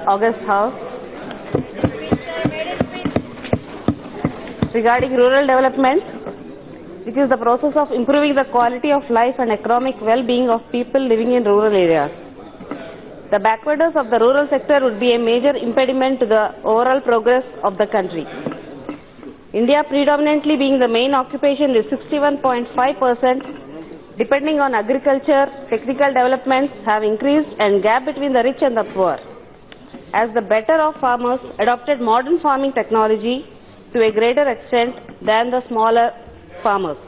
August House regarding rural development, which is the process of improving the quality of life and economic well-being of people living in rural areas. The backwardness of the rural sector would be a major impediment to the overall progress of the country. India predominantly being the main occupation is 61.5%, depending on agriculture, technical developments have increased and gap between the rich and the poor. As the better off farmers adopted modern farming technology to a greater extent than the smaller farmers.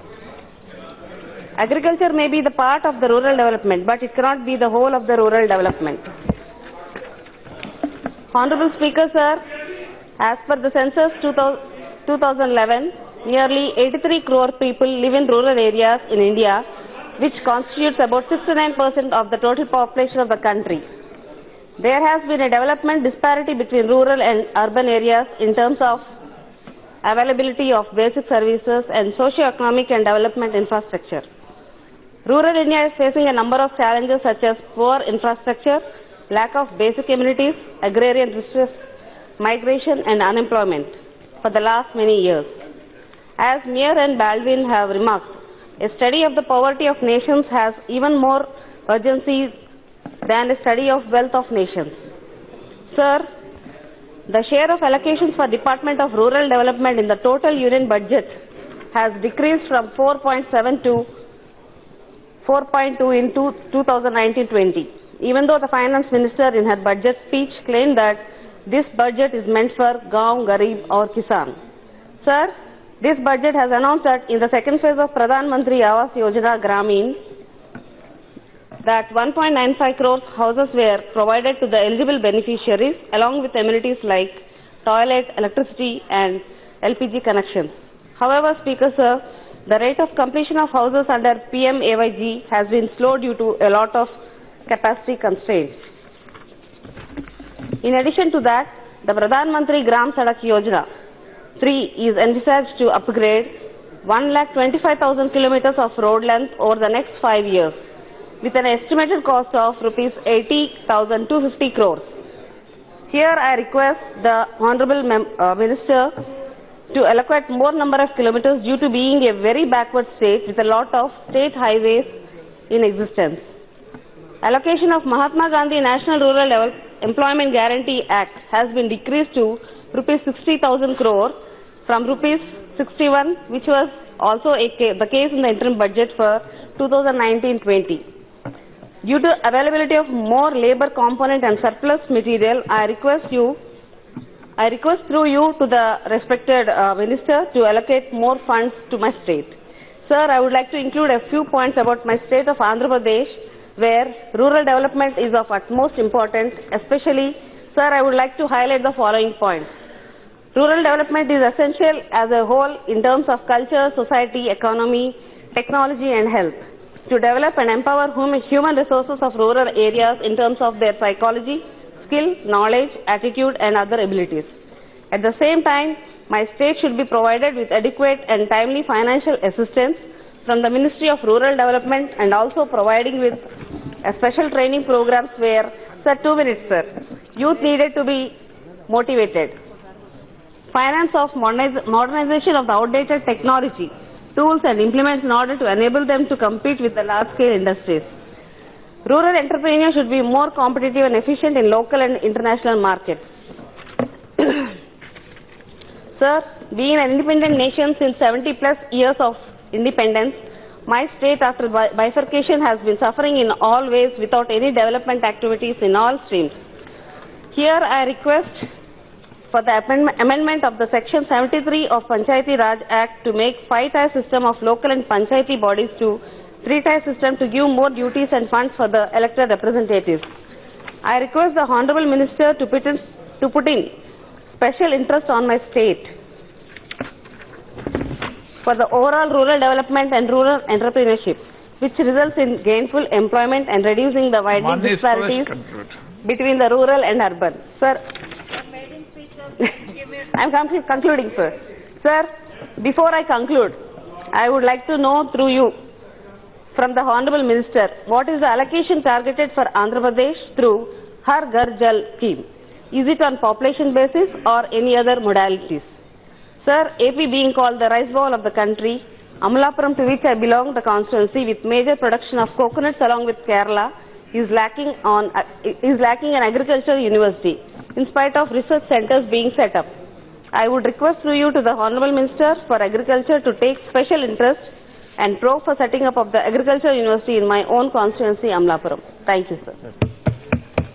Agriculture may be the part of the rural development, but it cannot be the whole of the rural development. Honorable Speaker, sir, as per the census 2011, nearly 83 crore people live in rural areas in India, which constitutes about 69% of the total population of the country. There has been a development disparity between rural and urban areas in terms of availability of basic services and socio-economic and development infrastructure. Rural India is facing a number of challenges such as poor infrastructure, lack of basic amenities, agrarian distress, migration and unemployment for the last many years. As Meir and Baldwin have remarked, a study of the poverty of nations has even more urgency than a study of wealth of nations. Sir, the share of allocations for Department of Rural Development in the total union budget has decreased from 4.7 to 4.2 in 2019-20, even though the Finance Minister in her budget speech claimed that this budget is meant for Gaon, Garib or Kisan. Sir, this budget has announced that in the second phase of Pradhan Mantri Awas Yojana Gramin, that 1.95 crores houses were provided to the eligible beneficiaries along with amenities like toilet, electricity and LPG connections. However, Speaker, sir, the rate of completion of houses under PM-AYG has been slow due to a lot of capacity constraints. In addition to that, the Pradhan Mantri Gram Sadak Yojana 3 is envisaged to upgrade 1,25,000 kilometers of road length over the next 5 years, with an estimated cost of rupees 80,250 crores. Here I request the Honorable Minister to allocate more number of kilometers due to being a very backward state with a lot of state highways in existence. Allocation of Mahatma Gandhi National Rural Employment Guarantee Act has been decreased to rupees 60,000 crore from rupees 61, which was also the case in the interim budget for 2019-20. Due to availability of more labor component and surplus material, I request through you to the respected Minister to allocate more funds to my state. Sir, I would like to include a few points about my state of Andhra Pradesh, where rural development is of utmost importance. Especially, sir, I would like to highlight the following points. Rural development is essential as a whole in terms of culture, society, economy, technology and health. To develop and empower human resources of rural areas in terms of their psychology, skill, knowledge, attitude and other abilities. At the same time, my state should be provided with adequate and timely financial assistance from the Ministry of Rural Development and also providing with a special training programs where, sir, 2 minutes, sir, youth needed to be motivated. Finance of modernization of the outdated technology, tools and implements in order to enable them to compete with the large-scale industries. Rural entrepreneurs should be more competitive and efficient in local and international markets. Sir, being an independent nation since 70 plus years of independence, my state after bifurcation has been suffering in all ways without any development activities in all streams. Here I request for the amendment of the Section 73 of Panchayati Raj Act to make 5-tier system of local and Panchayati bodies to 3-tier system to give more duties and funds for the elected representatives. I request the Honorable Minister to put in special interest on my state for the overall rural development and rural entrepreneurship, which results in gainful employment and reducing the widening disparities between the rural and urban. Sir, I am concluding, sir. Sir, before I conclude, I would like to know through you from the Honorable Minister, what is the allocation targeted for Andhra Pradesh through Har Ghar Jal scheme? Is it on population basis or any other modalities? Sir, AP being called the rice bowl of the country, Amalapuram, to which I belong, the constituency with major production of coconuts along with Kerala, is lacking an agricultural university in spite of research centers being set up. I would request through you to the Honorable Minister for Agriculture to take special interest and probe for setting up of the agricultural university in my own constituency, Amalapuram. Thank you, sir.